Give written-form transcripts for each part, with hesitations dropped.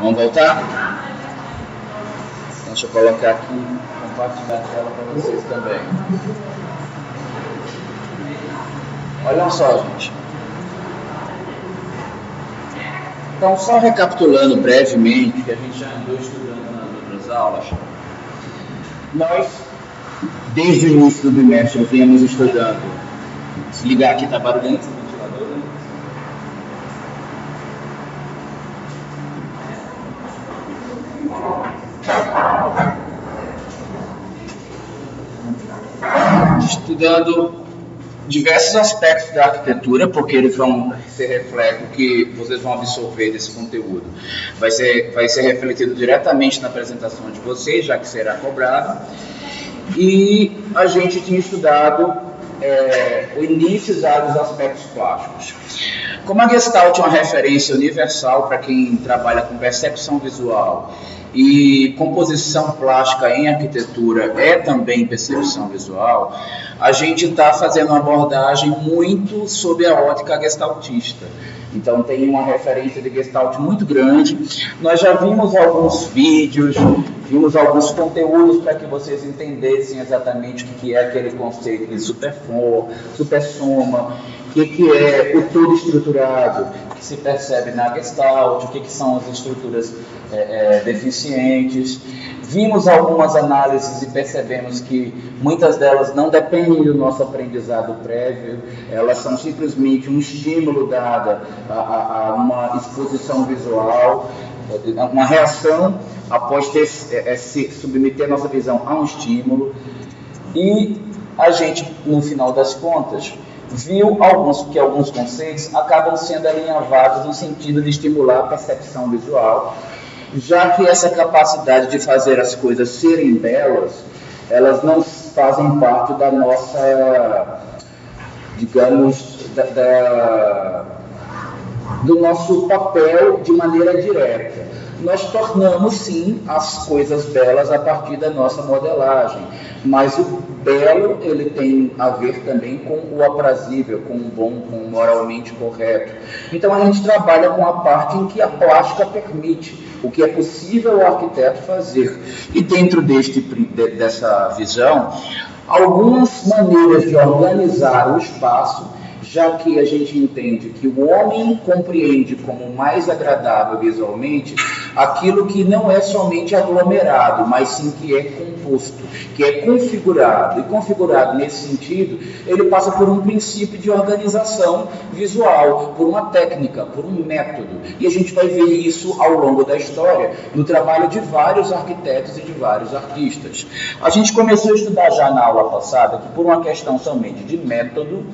Vamos voltar? Deixa eu colocar aqui, compartilhar a tela para vocês também. Olha só, gente. Então, só recapitulando brevemente, que a gente já andou estudando nas outras aulas, nós, desde o início do bimestre, viemos estudando. Se ligar aqui, tá barulhento esse ventilador, né? Estudando diversos aspectos da arquitetura, porque eles vão ser reflexo que vocês vão absorver desse conteúdo. Vai ser refletido diretamente na apresentação de vocês, já que será cobrado. E a gente tinha estudado o início dos aspectos plásticos. Como a Gestalt é uma referência universal para quem trabalha com percepção visual e composição plástica em arquitetura é também percepção visual, a gente está fazendo uma abordagem muito sob a ótica gestaltista. Então tem uma referência de Gestalt muito grande. Nós já vimos alguns vídeos, vimos alguns conteúdos para que vocês entendessem exatamente o que é aquele conceito de supersoma, o que é o todo estruturado, que se percebe na Gestalt, o que são as estruturas deficientes. Vimos algumas análises e percebemos que muitas delas não dependem do nosso aprendizado prévio, elas são simplesmente um estímulo dado a uma exposição visual, uma reação após se submeter a nossa visão a um estímulo. E a gente, no final das contas, viu que alguns conceitos acabam sendo alinhavados no sentido de estimular a percepção visual, já que essa capacidade de fazer as coisas serem belas, elas não fazem parte da nossa, digamos, do nosso papel de maneira direta. Nós tornamos, sim, as coisas belas a partir da nossa modelagem, mas o belo, ele tem a ver também com o aprazível, com o bom, com o moralmente correto. Então a gente trabalha com a parte em que a plástica permite, o que é possível o arquiteto fazer. E dentro dessa visão, algumas maneiras de organizar o espaço, já que a gente entende que o homem compreende como mais agradável visualmente aquilo que não é somente aglomerado, mas sim que é composto, que é configurado. E configurado nesse sentido, ele passa por um princípio de organização visual, por uma técnica, por um método. E a gente vai ver isso ao longo da história, no trabalho de vários arquitetos e de vários artistas. A gente começou a estudar já na aula passada que, por uma questão somente de método,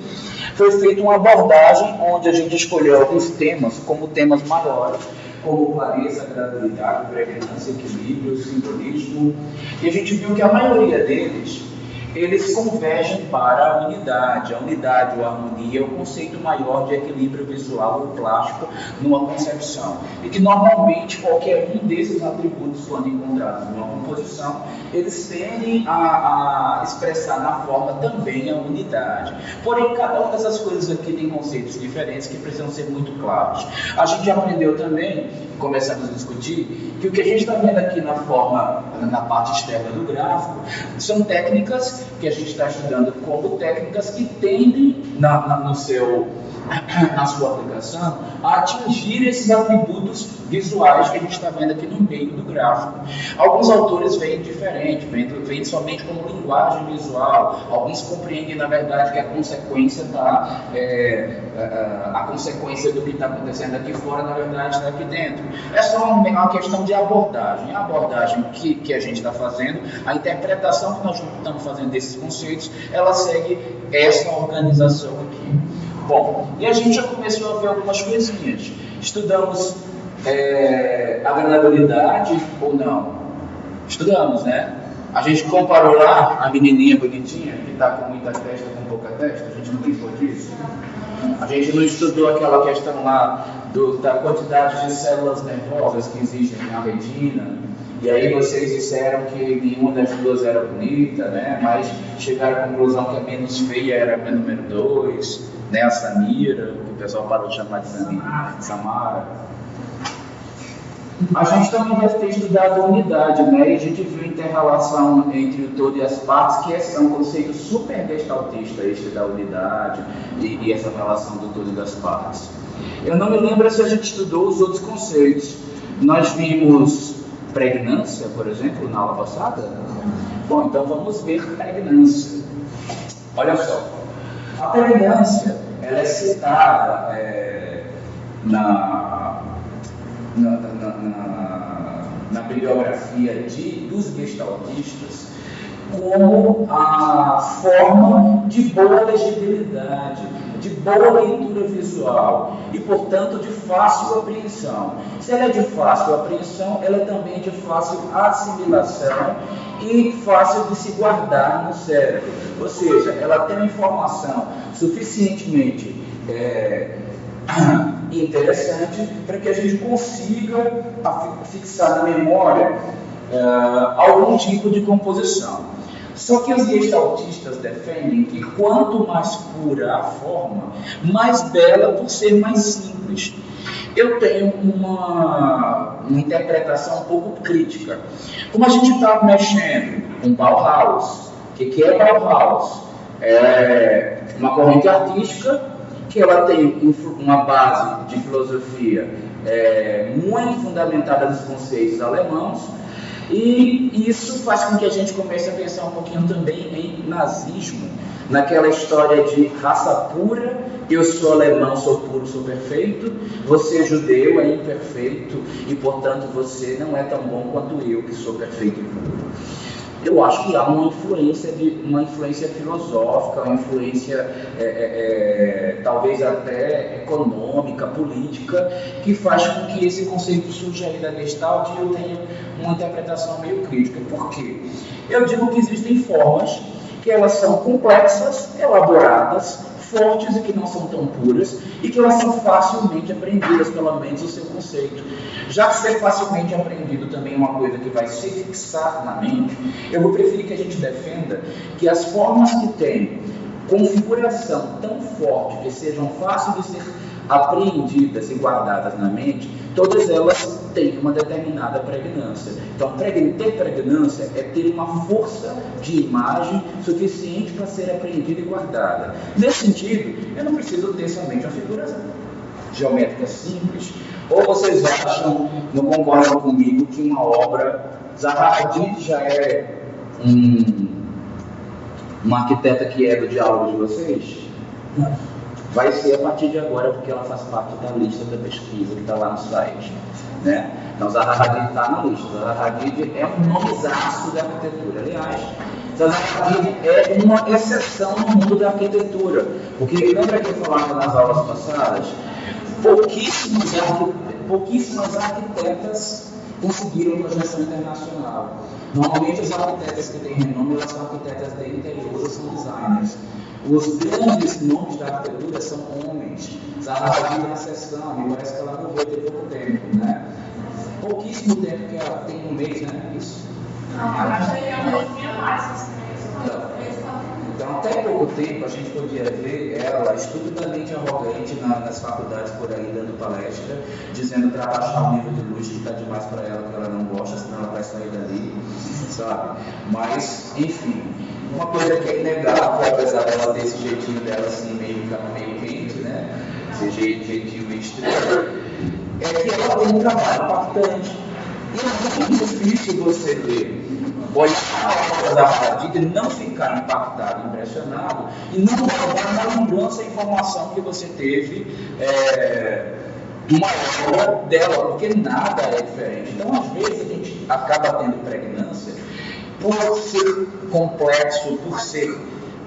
foi feita uma abordagem onde a gente escolheu alguns temas como temas maiores, como clareza, gradualidade, pregnância, equilíbrio, simbolismo, e a gente viu que a maioria deles, eles convergem para a unidade ou harmonia, o conceito maior de equilíbrio visual ou plástico numa concepção. E que normalmente qualquer um desses atributos, quando encontrados numa composição, eles tendem a expressar na forma também a unidade. Porém, cada uma dessas coisas aqui tem conceitos diferentes que precisam ser muito claros. A gente aprendeu também, começamos a discutir, que o que a gente está vendo aqui na parte externa do gráfico, são técnicas que a gente está estudando como técnicas que tendem na sua aplicação a atingir esses atributos visuais que a gente está vendo aqui no meio do gráfico. Alguns autores veem diferente, veem somente como linguagem visual, alguns compreendem na verdade que a consequência a consequência do que está acontecendo aqui fora na verdade está aqui dentro. É só uma questão de abordagem. A abordagem que a gente está fazendo, a interpretação que nós estamos fazendo desses conceitos, ela segue essa organização aqui. Bom, e a gente já começou a ver algumas coisinhas. Estudamos a granularidade ou não? Estudamos, né? A gente comparou lá a menininha bonitinha, que está com muita testa, com pouca testa. A gente não brincou disso. A gente não estudou aquela questão lá da quantidade de células nervosas que existem na retina. E aí vocês disseram que nenhuma das duas era bonita, né? Mas chegaram à conclusão que a menos feia era a número 2, né? A Samira, que o pessoal parou de chamar de Samira, Samara. A gente também deve ter estudado a unidade, né? E a gente viu a inter-relação entre o todo e as partes, que é um conceito super gestaltista, este da unidade e essa relação do todo e das partes. Eu não me lembro se a gente estudou os outros conceitos. Nós vimos pregnância, por exemplo, na aula passada. Bom, então vamos ver pregnância. Olha só, a pregnância, ela é citada na bibliografia dos gestaltistas como a forma de boa legibilidade, de boa leitura visual e, portanto, de fácil apreensão. Se ela é de fácil apreensão, ela é também de fácil assimilação e fácil de se guardar no cérebro. Ou seja, ela tem uma informação suficientemente interessante para que a gente consiga fixar na memória algum tipo de composição. Só que os gestaltistas defendem que quanto mais pura a forma, mais bela por ser mais simples. Eu tenho uma interpretação um pouco crítica. Como a gente está mexendo com Bauhaus, o que é Bauhaus? É uma corrente artística que ela tem uma base de filosofia muito fundamentada nos conceitos alemãos, e isso faz com que a gente comece a pensar um pouquinho também em nazismo, naquela história de raça pura, eu sou alemão, sou puro, sou perfeito, você judeu é imperfeito e, portanto, você não é tão bom quanto eu, que sou perfeito e puro. Eu acho que há uma influência filosófica, uma influência talvez até econômica, política, que faz com que esse conceito surja aí da Gestalt e eu tenho uma interpretação meio crítica. Por quê? Eu digo que existem formas que elas são complexas, elaboradas, fortes e que não são tão puras, e que elas são facilmente aprendidas, pelo menos o seu conceito. Já que ser facilmente aprendido também é uma coisa que vai se fixar na mente, eu vou preferir que a gente defenda que as formas que têm configuração tão forte que sejam fáceis de ser apreendidas e guardadas na mente, todas elas têm uma determinada pregnância. Então, ter pregnância é ter uma força de imagem suficiente para ser apreendida e guardada. Nesse sentido, eu não preciso ter somente uma figura geométrica simples. Ou vocês acham, não concordam comigo, que uma obra, Zaha Hadid já é uma arquiteta que é do diálogo de vocês? Vai ser a partir de agora, porque ela faz parte da lista da pesquisa que está lá no site, né? Então, Zaha Hadid está na lista. Zaha Hadid é um nomezaço da arquitetura. Aliás, Zaha Hadid é uma exceção no mundo da arquitetura, porque lembra que eu falava nas aulas passadas? Pouquíssimas arquitetas conseguiram projeção internacional. Normalmente, as arquitetas que têm renome, elas são arquitetas de interior, são designers. Os grandes nomes da arquitetura são homens. Zaha Hadid é uma exceção, me parece que ela morreu tem pouco tempo, né? Pouquíssimo tempo que ela tem um mês, né? Isso? Não, eu acho que ela não tinha mais. Então, até pouco tempo, a gente podia ver ela estupidamente arrogante nas faculdades por aí, dando palestra, dizendo para baixar o nível de luz que está demais para ela, que ela não gosta, senão ela vai sair dali, sabe? Mas, enfim, uma coisa que é inegável, apesar dela ter esse jeitinho dela assim, meio quente, né? Esse jeitinho meio estrela, é que ela tem um trabalho impactante. E é muito difícil você ver, olhar a obra da Hadid e não ficar impactado, impressionado, e não guardar na lembrança a informação que você teve de uma obra dela, porque nada é diferente. Então, às vezes, a gente acaba tendo pregnância por ser complexo, por ser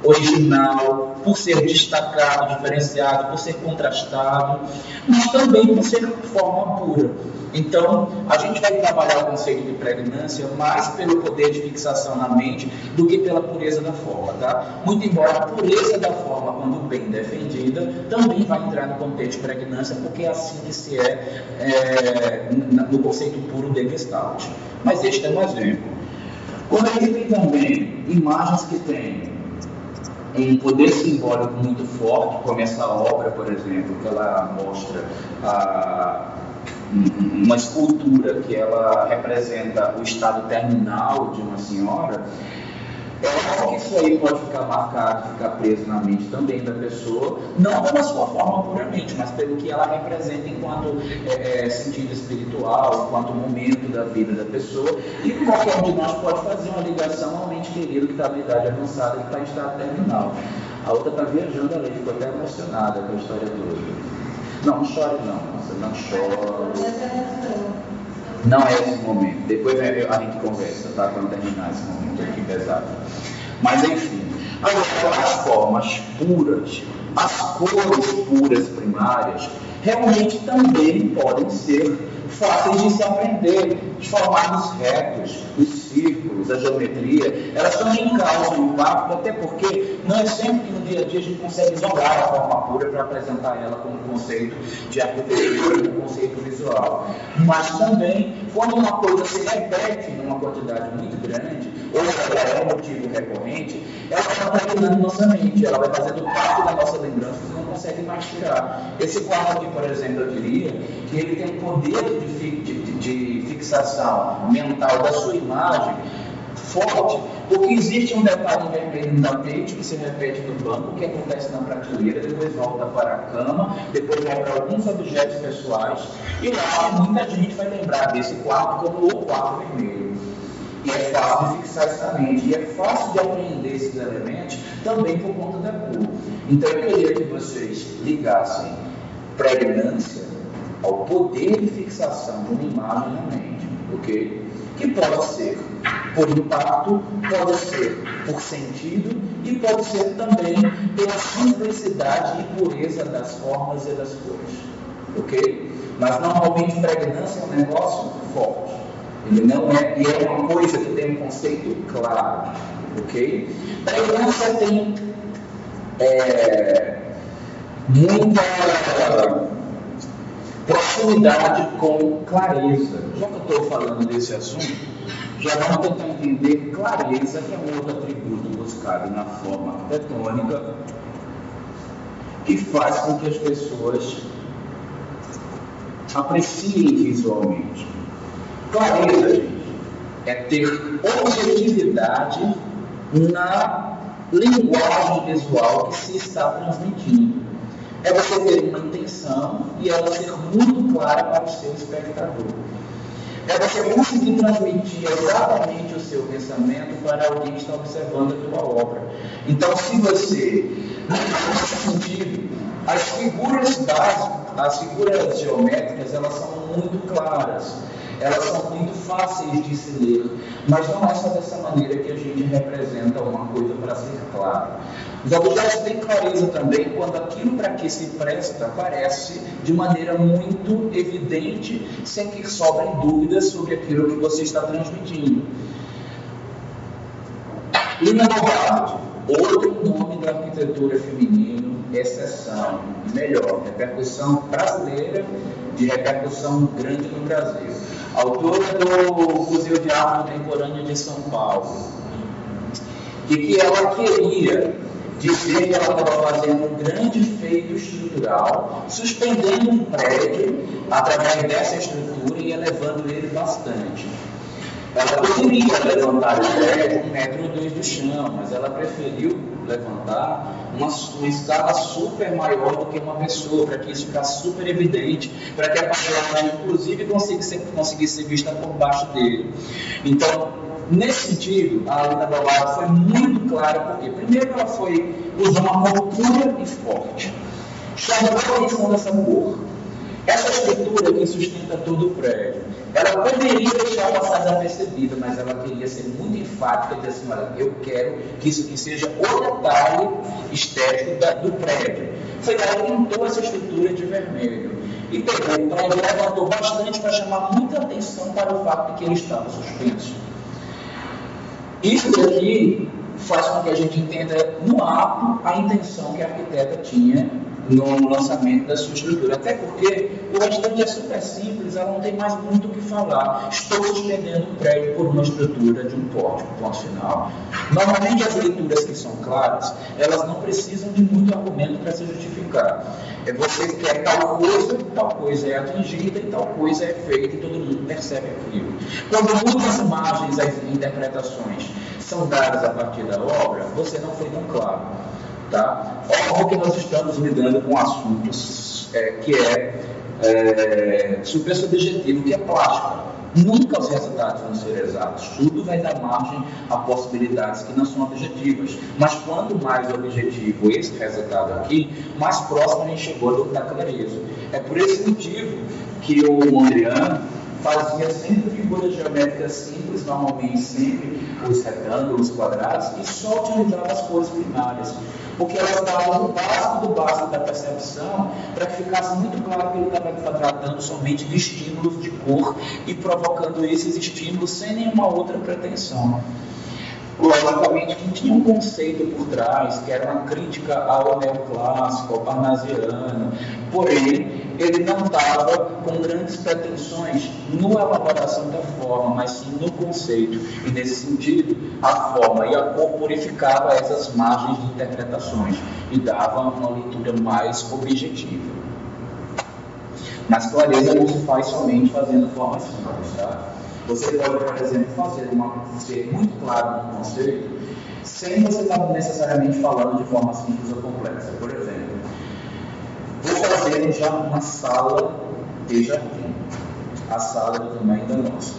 original, por ser destacado, diferenciado, por ser contrastado, mas também por ser forma pura. Então, a gente vai trabalhar o conceito de pregnância mais pelo poder de fixação na mente do que pela pureza da forma, tá? Muito embora a pureza da forma, quando bem defendida, também vai entrar no contexto de pregnância, porque é assim que se no conceito puro de Gestalt. Mas este é um exemplo. Quando a gente tem também imagens que têm um poder simbólico muito forte, como essa obra, por exemplo, que ela mostra uma escultura que ela representa o estado terminal de uma senhora, eu acho que isso aí pode ficar marcado, ficar preso na mente também da pessoa, não pela sua forma puramente, mas pelo que ela representa enquanto sentido espiritual, enquanto momento da vida da pessoa. E qualquer um de nós pode fazer uma ligação ao ente querido que está na idade avançada e está em estado terminal. A outra está viajando ali, ficou até emocionada com a história toda. Não chore não, nossa, não chore. Não é esse momento. Depois a gente conversa, tá? Quando terminar esse momento aqui pesado. Mas enfim. Agora, as formas puras, as cores puras primárias, realmente também podem ser fáceis de se aprender. Os formatos retos, os círculos, a geometria, elas também causam impacto, até porque não é sempre que no dia a dia a gente consegue isolar a forma pura para apresentar ela como conceito de arquitetura, como conceito visual. Mas também, quando uma coisa se repete numa quantidade muito grande, ou ela é um motivo recorrente, ela está dominando nossa mente, ela vai fazendo parte da nossa lembrança que não consegue mais tirar. Esse quadro aqui, por exemplo, eu diria que ele tem um poder de fixação mental da sua imagem forte, porque existe um detalhe vermelho no tapete que se repete no banco, que acontece na prateleira, depois volta para a cama, depois vai para alguns objetos pessoais, e lá muita gente vai lembrar desse quarto como o quarto vermelho. E é fácil de fixar essa mente, e é fácil de aprender esses elementos também por conta da cor. Então eu queria que vocês ligassem pregnância ao poder de fixação de uma imagem na mente, ok? Que pode ser por impacto, pode ser por sentido e pode ser também pela simplicidade e pureza das formas e das cores, ok? Mas normalmente pregnância é um negócio forte, ele não é, e é uma coisa que tem um conceito claro, ok? Pregnância tem muita proximidade com clareza. Já que eu estou falando desse assunto, já vamos tentar entender clareza, que é um outro atributo buscado na forma arquitetônica, que faz com que as pessoas apreciem visualmente. Clareza, gente, é ter objetividade na linguagem visual que se está transmitindo. É você ter uma intenção e ela ser muito clara para o seu espectador. É você conseguir transmitir exatamente o seu pensamento para alguém que está observando a tua obra. Então, se você, nesse sentido, as figuras básicas, as figuras geométricas, elas são muito claras. Elas são muito fáceis de se ler, mas não é só dessa maneira que a gente representa uma coisa para ser claro. Os objetos têm clareza também quando aquilo para que se presta aparece de maneira muito evidente, sem que sobrem dúvidas sobre aquilo que você está transmitindo. Lina Bobardi, outro nome da arquitetura feminina, exceção, melhor, repercussão brasileira, de repercussão grande no Brasil. Autora do Museu de Arte Contemporânea de São Paulo. E que ela queria dizer que ela estava fazendo um grande feito estrutural, suspendendo um prédio através dessa estrutura e elevando ele bastante. Ela poderia levantar o prédio 1,2 metros do chão, mas ela preferiu levantar uma escala super maior do que uma pessoa, para que isso ficasse super evidente, para que a paisagem, inclusive, conseguisse ser vista por baixo dele. Então, nesse sentido, a Lina Bobardi foi muito clara, porque primeiro ela usou uma cor pura e forte, chamou a atenção dessa cor. Essa estrutura que sustenta todo o prédio, ela poderia deixar passar desapercebida, mas ela queria ser muito enfática e dizer assim, olha, eu quero que isso aqui seja o detalhe estético do prédio. Foi lá que pintou essa estrutura de vermelho. E pegou o prédio e levantou bastante para chamar muita atenção para o fato de que ele estava suspenso. Isso daqui faz com que a gente entenda no ato a intenção que a arquiteta tinha no lançamento da sua estrutura. Até porque o restante é super simples, ela não tem mais muito o que falar. Estou suspendendo um prédio por uma estrutura de um pórtico, ponto final. Normalmente as leituras que são claras, elas não precisam de muito argumento para se justificar. É você quer tal coisa é atingida e tal coisa é feita e todo mundo percebe aquilo. Quando muitas imagens e interpretações são dadas a partir da obra, você não foi tão claro. Tá? Óbvio que nós estamos lidando com assuntos que é super subjetivo, que é plástica. Nunca os resultados vão ser exatos. Tudo vai dar margem a possibilidades que não são objetivas. Mas quanto mais objetivo esse resultado aqui, mais próximo a gente chegou da clareza. É por esse motivo que o Mondrian fazia sempre figuras geométricas simples, normalmente sempre os retângulos, quadrados, e só utilizava as cores primárias, porque elas davam o básico do básico da percepção, para que ficasse muito claro que ele estava tratando somente de estímulos de cor e provocando esses estímulos sem nenhuma outra pretensão. Logicamente que tinha um conceito por trás, que era uma crítica ao neoclássico, ao parnasiano, porém ele não estava com grandes pretensões na elaboração da forma, mas sim no conceito. E nesse sentido, a forma e a cor purificava essas margens de interpretações e dava uma leitura mais objetiva. Mas clareza não se faz somente fazendo formas simples, tá? Você pode, por exemplo, ser muito claro no conceito, sem você estar necessariamente falando de forma simples ou complexa. Por exemplo, vou fazer já uma sala de jardim, a sala do tamanho da nossa.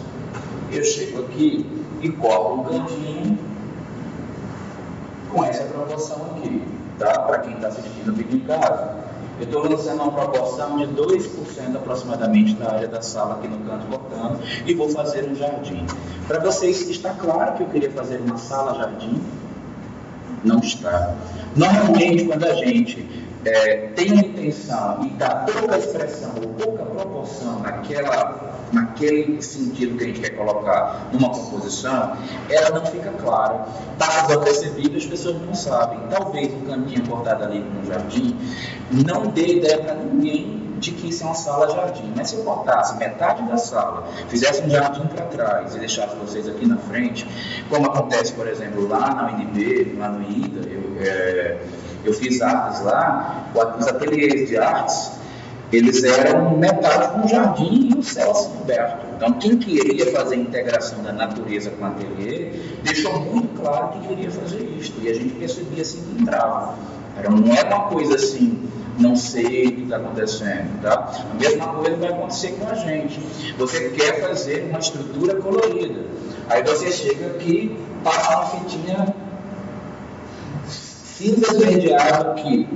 Eu chego aqui e corto um cantinho com essa proporção aqui, tá? Para quem está assistindo o vídeo em casa. Eu estou lançando uma proporção de 2% aproximadamente da área da sala aqui no canto cortando e vou fazer um jardim. Para vocês, está claro que eu queria fazer uma sala-jardim? Não está. Normalmente, quando a gente tem a intenção e dá pouca expressão ou pouca proporção naquele sentido que a gente quer colocar numa composição, ela não fica clara. Passa desapercebido, as pessoas não sabem. Talvez um cantinho cortado ali no jardim não dê ideia para ninguém de que isso é uma sala-jardim. Mas se eu cortasse metade da sala, fizesse um jardim para trás e deixasse vocês aqui na frente, como acontece, por exemplo, lá na UNB, lá no IDA, eu fiz artes lá, os ateliês de artes, eles eram metade com um jardim e o céu assim aberto. Então, quem queria fazer a integração da natureza com o ateliê, deixou muito claro que queria fazer isso. E a gente percebia assim que entrava. Não é uma coisa assim, não sei o que está acontecendo, tá? A mesma coisa vai acontecer com a gente. Você quer fazer uma estrutura colorida. Aí você chega aqui, passa uma fitinha cinza esverdeado que,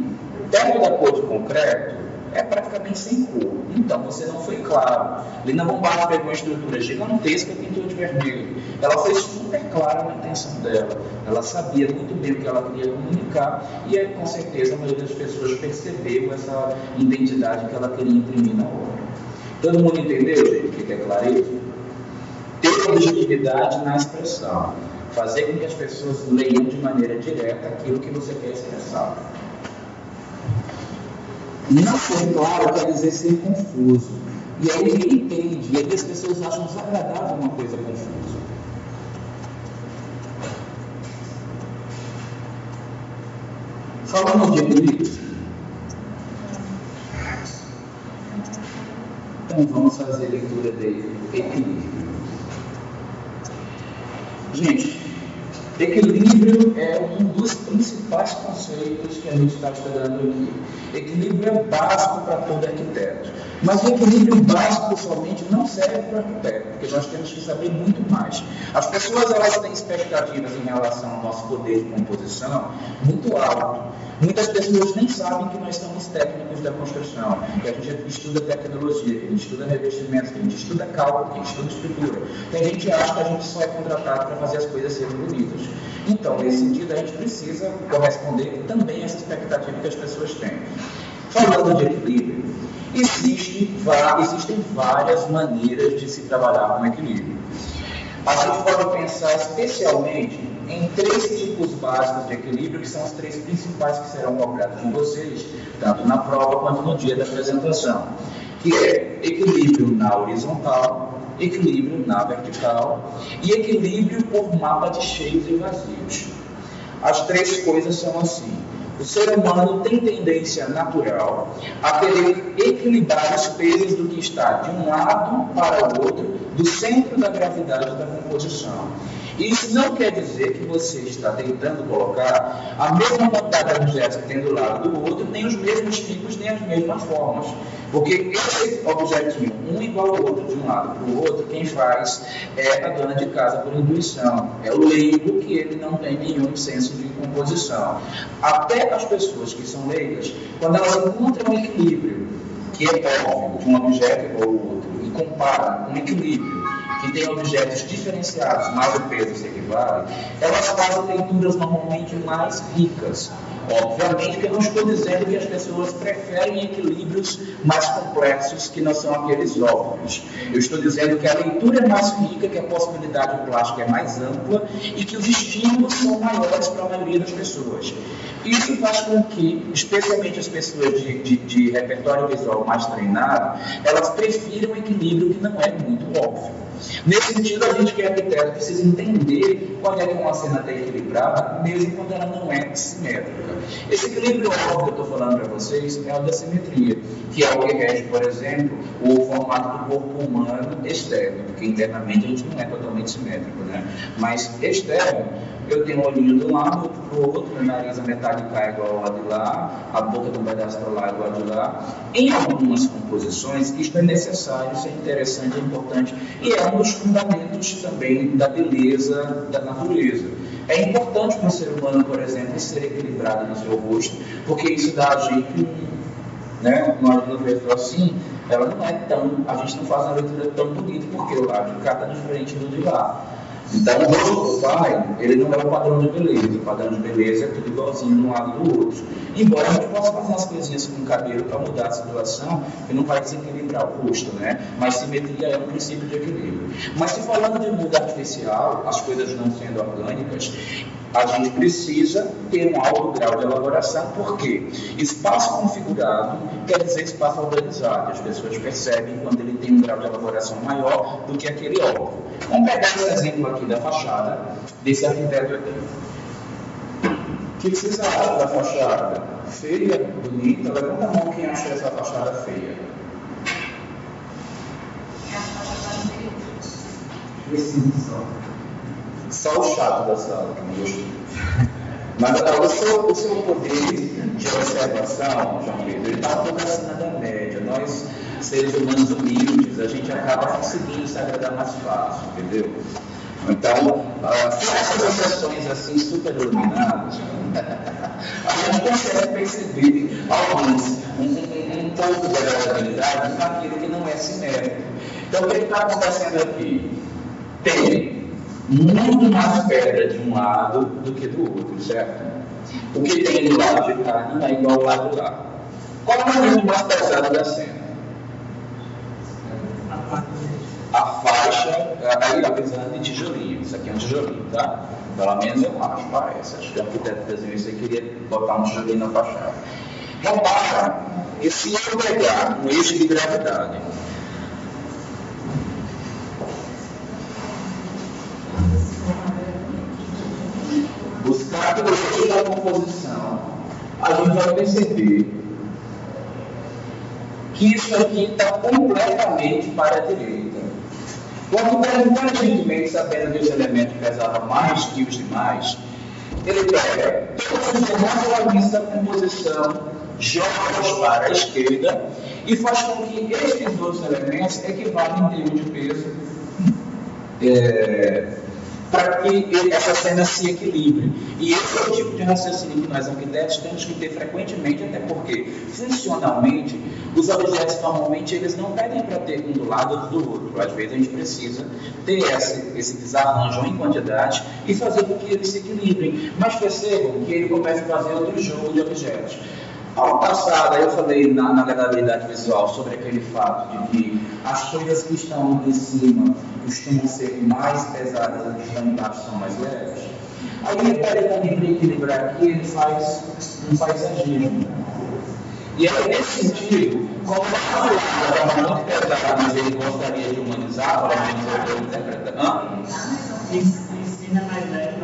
perto da cor de concreto, é praticamente sem cor. Então, você não foi claro. Lina Bombardi pegou uma estrutura gigantesca e pintou de vermelho. Ela foi super clara na intenção dela. Ela sabia muito bem o que ela queria comunicar e, com certeza, a maioria das pessoas percebeu essa identidade que ela queria imprimir na obra. Todo mundo entendeu, gente, o que é clareza? Ter objetividade na expressão. Fazer com que as pessoas leiam de maneira direta aquilo que você quer expressar. Não ser claro quer dizer ser confuso. E aí ninguém entende. E aí as pessoas acham desagradável uma coisa confusa. Falando de equilíbrio. Então vamos fazer a leitura de equilíbrio. Gente, equilíbrio é um dos principais conceitos que a gente está estudando aqui. Equilíbrio é básico para todo arquiteto. Mas o equilíbrio básico somente não serve para o arquiteto, porque nós temos que saber muito mais. As pessoas elas têm expectativas em relação ao nosso poder de composição muito alto. Muitas pessoas nem sabem que nós somos técnicos da construção, que a gente estuda tecnologia, que a gente estuda revestimentos, que a gente estuda cálculo, que a gente estuda estrutura. Tem gente que acha que a gente só é contratado para fazer as coisas serem bonitas. Então, nesse sentido, a gente precisa corresponder também a essa expectativa que as pessoas têm. Falando de equilíbrio, existem várias maneiras de se trabalhar com equilíbrio. A gente pode pensar especialmente em 3 tipos básicos de equilíbrio, que são os 3 principais que serão cobrados com vocês, tanto na prova quanto no dia da apresentação, que é equilíbrio na horizontal, equilíbrio na vertical e equilíbrio por mapa de cheios e vazios. As 3 coisas são assim. O ser humano tem tendência natural a querer equilibrar os pesos do que está de um lado para o outro, do centro da gravidade da composição. Isso não quer dizer que você está tentando colocar a mesma quantidade de objetos que tem do lado do outro, nem os mesmos tipos, nem as mesmas formas. Porque esse objetinho, um igual ao outro, de um lado para o outro, quem faz é a dona de casa por intuição. É o leigo que ele não tem nenhum senso de composição. Até as pessoas que são leigas, quando elas encontram um equilíbrio, que é óbvio, de um objeto igual ao outro, e comparam um equilíbrio que tem objetos diferenciados, mas o peso se equivale, elas fazem leituras normalmente mais ricas. Obviamente que eu não estou dizendo que as pessoas preferem equilíbrios mais complexos que não são aqueles óbvios. Eu estou dizendo que a leitura é mais rica, que a possibilidade plástica é mais ampla e que os estímulos são maiores para a maioria das pessoas. Isso faz com que, especialmente as pessoas de repertório visual mais treinado, elas prefiram um equilíbrio que não é muito óbvio. Nesse sentido, a gente que é arquiteto precisa entender quando é que uma cena está equilibrada, mesmo quando ela não é simétrica. Esse equilíbrio óbvio que eu estou falando para vocês é o da simetria, que é o que rege, por exemplo, o formato do corpo humano externo, porque internamente a gente não é totalmente simétrico, né? Mas externo, eu tenho um olhinho de um lado, outro para o outro, meu nariz, a metade cai igual ao lado de lá, a boca de um pedaço para lá igual ao de lá. Em algumas composições, isto é necessário, isso é interessante, é importante, e é um dos fundamentos também da beleza da natureza. É importante para o ser humano, por exemplo, ser equilibrado no seu rosto, porque isso dá a gente, né, uma leitura assim, ela não é tão, a gente não faz uma leitura tão bonita, porque o lado de cá está diferente do de lá. Então, o rosto do pai, ele não é o padrão de beleza. O padrão de beleza é tudo igualzinho de um lado do outro. Embora a gente possa fazer umas coisinhas com o cabelo para mudar a situação, que não vai desequilibrar o rosto, né? Mas simetria é um princípio de equilíbrio. Mas se falando de mundo artificial, as coisas não sendo orgânicas, a gente precisa ter um alto grau de elaboração, porque espaço configurado quer dizer espaço organizado. As pessoas percebem quando ele tem um grau de elaboração maior do que aquele óbvio. Vamos pegar esse exemplo aqui da fachada desse arquiteto aqui. O que vocês acham da fachada? Feia? Bonita? Levanta a mão quem acha essa fachada feia. Só o chato da sala, que não gostou. Mas o seu poder de observação, João Pedro, ele está um pouco acima da média. Nós, seres humanos humildes, a gente acaba conseguindo se agradar mais fácil, entendeu? Então, essas exceções assim super iluminadas, a gente consegue perceber alguns, um pouco da agradabilidade naquilo que não é simétrico. Então, o que está acontecendo aqui? Tem muito mais pedra de um lado do que do outro, certo? O que tem do lado de cá não é igual ao lado de lá. Qual é o momento mais pesado da cena? A faixa, aí está pensando em tijolinho. Isso aqui é um tijolinho, tá? Pelo menos eu acho, parece. Acho que o arquiteto desenhou isso e queria botar um tijolinho na fachada. Repara que se eu pegar um eixo de gravidade, buscar pelo eixo da composição, a gente vai perceber que isso aqui está completamente para a direita. Quando inteligentemente, sabendo que os elementos pesavam mais que os demais, ele pega todos os demais elementos da composição, joga-os para a esquerda e faz com que estes outros elementos equivalem em termos de peso para que essa cena se equilibre. E esse é o tipo de raciocínio que nós arquitetos temos que ter frequentemente, até porque, funcionalmente, os objetos normalmente eles não pedem para ter um do lado ou do outro. Às vezes a gente precisa ter esse desarranjo em quantidade e fazer com que eles se equilibrem. Mas percebam que ele começa a fazer outro jogo de objetos. Ao passado, eu falei na agradabilidade visual sobre aquele fato de que as coisas que estão em cima costumam ser mais pesadas, as que estão embaixo são mais leves. Aí ele pede também para equilibrar aqui, ele faz um paisagismo. E aí, nesse sentido, como a lado estava muito pesada, mas ele gostaria de humanizar, pelo menos eu estou interpretando. Ensina mais leve,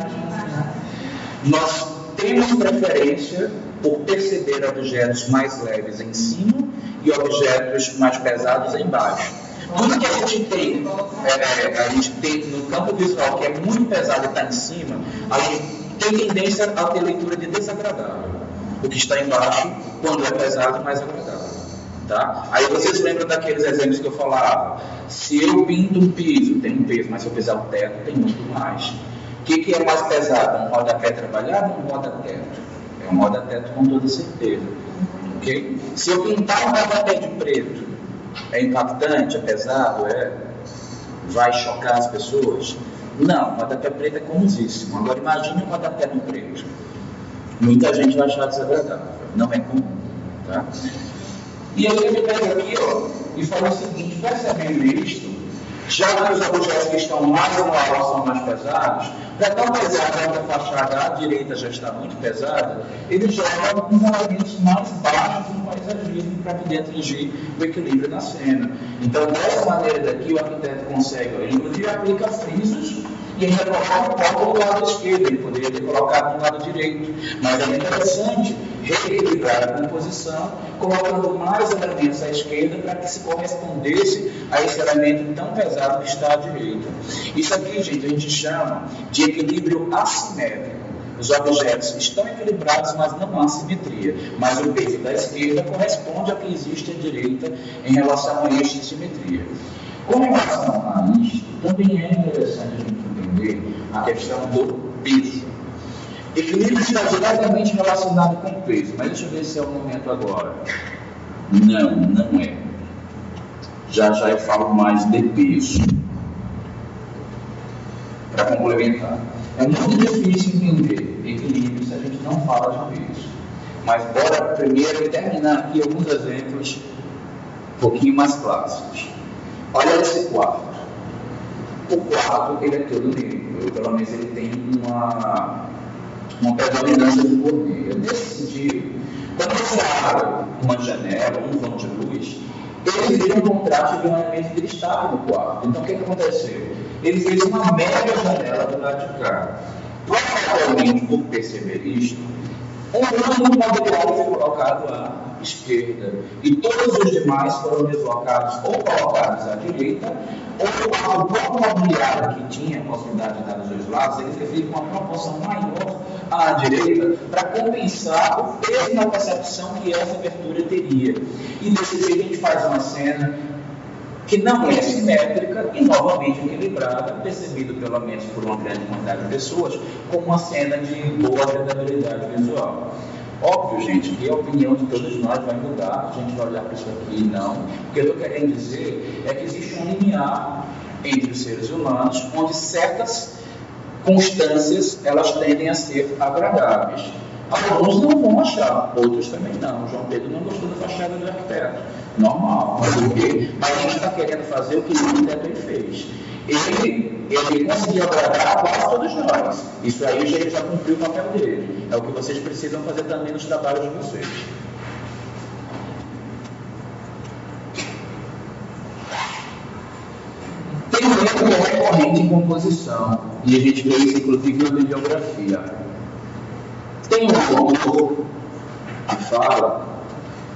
nós temos preferência por perceber objetos mais leves em cima e objetos mais pesados embaixo. Tudo que a gente tem no campo visual que é muito pesado e está em cima, a gente tem tendência a ter leitura de desagradável. O que está embaixo, quando é pesado, mais agradável. Tá? Aí vocês lembram daqueles exemplos que eu falava? Se eu pinto um piso, tem um peso, mas se eu pisar o teto, tem muito mais. O que é mais pesado? Um rodapé trabalhado ou um roda-teto? É um roda-teto com toda certeza. Okay? Se eu pintar um rodapé de preto, é impactante, é pesado, vai chocar as pessoas? Não, o rodapé preto é comumíssimo. Agora imagine um rodapé no preto. Muita gente vai achar desagradável, não é comum. Tá? E aí ele pega aqui, e fala o seguinte: percebendo isto, já que os objetos que estão mais no alto são mais pesados, para tão pesada que a fachada à direita já está muito pesada, ele joga alguns elementos mais baixos no paisagismo para poder atingir o equilíbrio na cena. Então, dessa maneira daqui, o arquiteto consegue, ele inclusive aplica frisos e ainda colocar um ponto do lado esquerdo, ele poderia ter colocado do lado direito. Mas é interessante reequilibrar a composição, colocando mais elementos à esquerda para que se correspondesse a esse elemento tão pesado que está à direita. Isso aqui, gente, a gente chama de equilíbrio assimétrico. Os objetos estão equilibrados, mas não há simetria. Mas o peso da esquerda corresponde ao que existe à direita em relação a esta simetria. Com relação a isto, também é interessante a gente entender a questão do peso. Equilíbrio está diretamente relacionado com peso, mas deixa eu ver se é o momento agora. Não é. Já eu falo mais de peso. Para complementar. É muito difícil entender equilíbrio se a gente não fala de peso. Mas bora primeiro terminar aqui alguns exemplos um pouquinho mais clássicos. Olha esse quarto. O quarto, ele é todo negro. Pelo menos ele tem uma predominância de cor negra. Nesse sentido, quando você abre uma janela, um vão de luz, ele vira um contraste de um elemento cristal no quarto. Então, o que aconteceu? Ele fez uma mega janela do lado de cá. Provavelmente, por perceber isto, um único mobiliário foi colocado à esquerda e todos os demais foram deslocados ou colocados à direita, ou o próprio mobiliário que tinha a possibilidade de estar dos dois lados, ele foi feito com uma proporção maior à direita para compensar o peso na percepção que essa abertura teria. E desse jeito a gente faz uma cena que não é simétrica e novamente equilibrada, percebido pelo menos por uma grande quantidade de pessoas, como uma cena de boa agradabilidade visual. Óbvio, gente, que a opinião de todos nós vai mudar, a gente vai olhar para isso aqui e não. O que eu estou querendo dizer é que existe um limiar entre os seres humanos, onde certas constâncias elas tendem a ser agradáveis. Alguns não vão achar, outros também não. João Pedro não gostou da fachada do arquiteto. Normal, mas o quê? Mas a gente está querendo fazer o que o arquiteto ele fez. Ele conseguiu agradar quase todos nós. Isso aí ele já cumpriu o papel dele. É o que vocês precisam fazer também nos trabalhos de vocês. Tem um erro que é recorrente em composição, e a gente vê isso inclusive na bibliografia. Tem um autor que fala,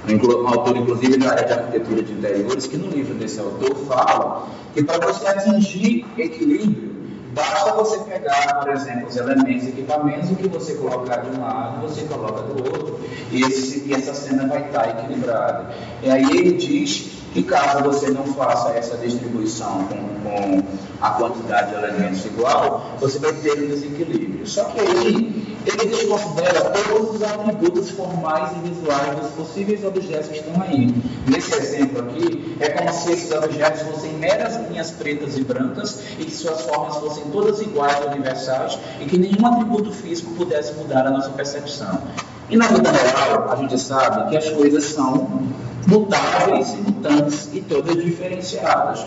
um autor inclusive da área de arquitetura de interiores, que no livro desse autor fala que para você atingir equilíbrio, basta você pegar, por exemplo, os elementos e equipamentos, o que você colocar de um lado, você coloca do outro, e essa cena vai estar equilibrada. E aí ele diz que caso você não faça essa distribuição com a quantidade de elementos igual, você vai ter um desequilíbrio. Só que aí ele desconsidera todos os atributos formais e visuais dos possíveis objetos que estão aí. Nesse exemplo aqui, é como se esses objetos fossem meras linhas pretas e brancas e que suas formas fossem todas iguais e universais e que nenhum atributo físico pudesse mudar a nossa percepção. E na vida real, a gente sabe que as coisas são mutáveis e mutantes e todas diferenciadas.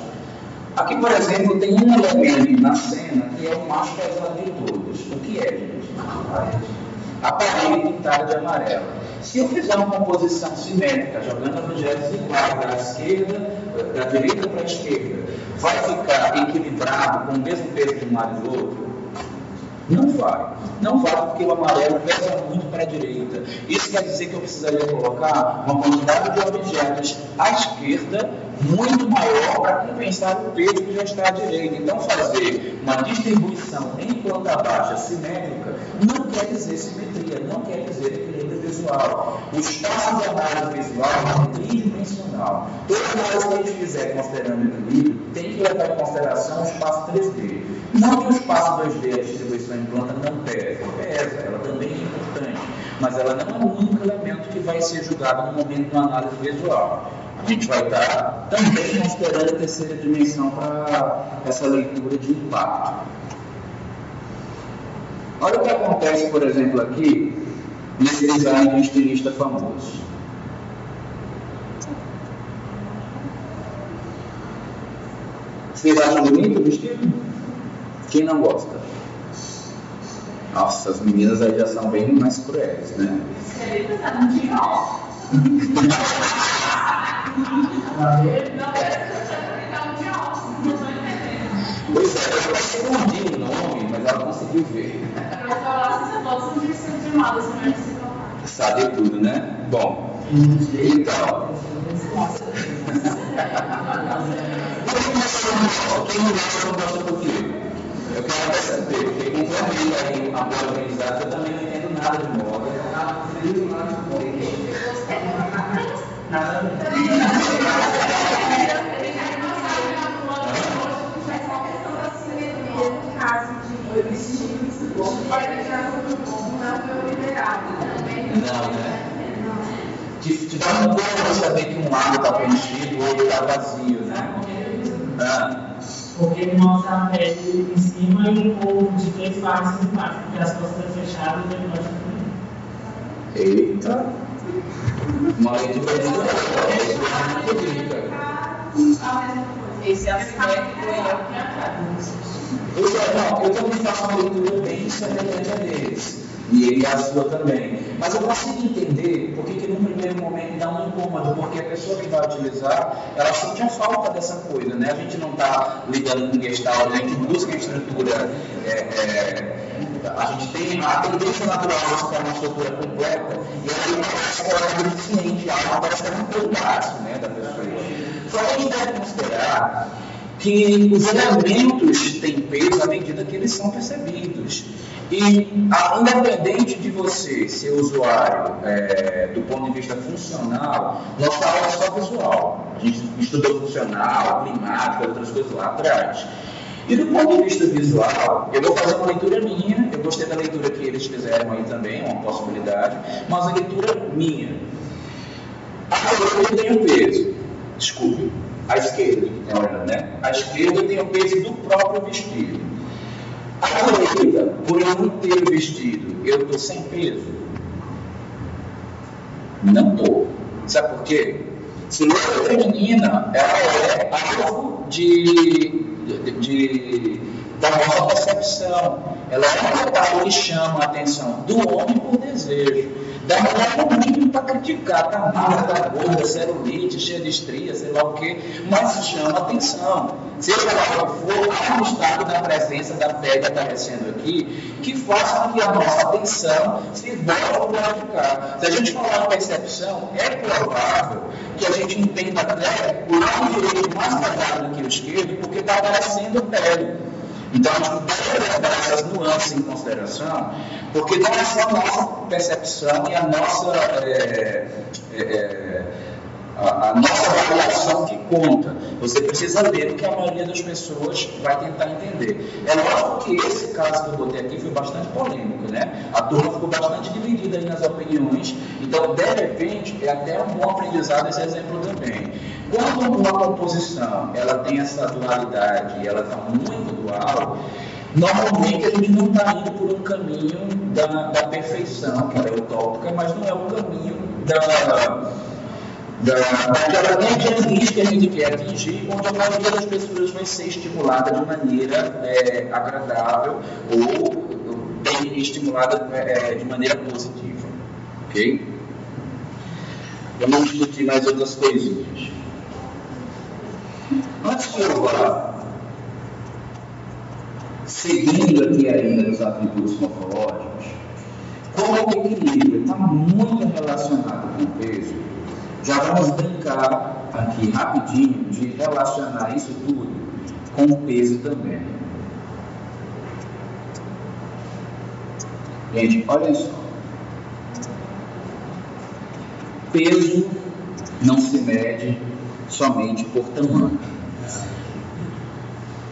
Aqui, por exemplo, tem um elemento na cena que é o mais pesado de todos. O que é, gente? A parede pintada de amarelo. Se eu fizer uma composição simétrica, jogando objetos iguais da esquerda, da direita para a esquerda, vai ficar equilibrado com o mesmo peso de um lado e do outro? Não vai. Não vai porque o amarelo pesa muito para a direita. Isso quer dizer que eu precisaria colocar uma quantidade de objetos à esquerda muito maior para compensar o peso que já está à direita. Então, fazer uma distribuição em planta baixa simétrica não quer dizer simetria, não quer dizer equilíbrio visual. O espaço de análise visual é tridimensional. Toda análise que a gente fizer considerando equilíbrio tem que levar em consideração o espaço 3D. Não que o espaço 2D, a distribuição em planta, não pesa, ela também é importante, mas ela não é o único elemento que vai ser julgado no momento da análise visual. A gente vai estar também considerando a terceira dimensão para essa leitura de impacto. Olha o que acontece, por exemplo, aqui, nesse design de um estilista famoso. Vocês acham bonito o vestido? Quem não gosta? Nossa, as meninas aí já são bem mais cruéis, né? Pois é, eu escondi o nome, mas ela conseguiu ver. Sabe tudo, né? Bom, então. Quem não gosta do quê? Eu quero saber, porque quem já viu aí a boa organizada, eu também não entendo nada de moda. Nada. Não, né? Te dá um pouco saber que um lado está preenchido e o outro está vazio, né? Porque mostra a pele em cima e um pouco de três partes embaixo, porque as costas estão fechadas e embaixo também. Eita! Uma lei de medida. Esse aspecto é o que acaba. Eu também faço uma leitura bem semelhante a deles. E ele a sua também. Mas eu consigo entender porque que num primeiro momento dá um incômodo, porque a pessoa que vai utilizar, ela sente a falta dessa coisa, né? A gente não está lidando com gestalt, a gente busca a estrutura, a gente tem a tendência natural de buscar uma estrutura completa, e aí parece que ela é deficiente, ela parece que é um pedaço, né, da pessoa. Só que a gente deve considerar que os elementos têm peso à medida que eles são percebidos. E, independente de você ser usuário do ponto de vista funcional, nossa aula é só visual. A gente estudou funcional, climática, outras coisas lá atrás. E do ponto de vista visual, eu vou fazer uma leitura minha, eu gostei da leitura que eles fizeram aí também, uma possibilidade, mas a leitura minha. A direita tem o peso, desculpe, a esquerda que tem olhando, né? A esquerda tem o peso do próprio vestido. A direita, por eu não ter o vestido, eu estou sem peso? Não estou. Sabe por quê? Silhueta feminina, ela é alvo da nossa percepção. Ela é um detalhe que chama a atenção do homem por desejo. Da mulher no mínimo para criticar, tá magra, tá gorda, celulite, cheia de estria, sei lá o quê, mas chama a atenção. Seja lá o que for, há um estado da presença da pele que está aparecendo aqui, que faça com que a nossa atenção se volte a glorificar. Se a gente falar em percepção, é provável que a gente entenda até o lado direito mais pesado do que o esquerdo, porque está aparecendo pele. Então, a gente deve levar essas nuances em consideração, porque não é só a nossa percepção e a nossa avaliação que conta. Você precisa ler o que a maioria das pessoas vai tentar entender. É lógico que esse caso que eu botei aqui foi bastante polêmico, né? A turma ficou bastante dividida aí nas opiniões, então, de repente, é até um bom aprendizado esse exemplo também. Quando uma composição ela tem essa dualidade e ela está muito dual, normalmente a gente não está indo por um caminho da perfeição, que ela é utópica, mas não é o caminho daquela média que a gente quer atingir, onde a maioria das pessoas vai ser estimulada de maneira agradável ou bem estimulada de maneira positiva. Ok? Vamos discutir mais outras coisinhas. Antes de eu vá seguindo aqui ainda nos atributos morfológicos, como o equilíbrio está muito relacionado com o peso, já vamos brincar aqui rapidinho de relacionar isso tudo com o peso também. Gente, olha só. Peso não se mede somente por tamanho.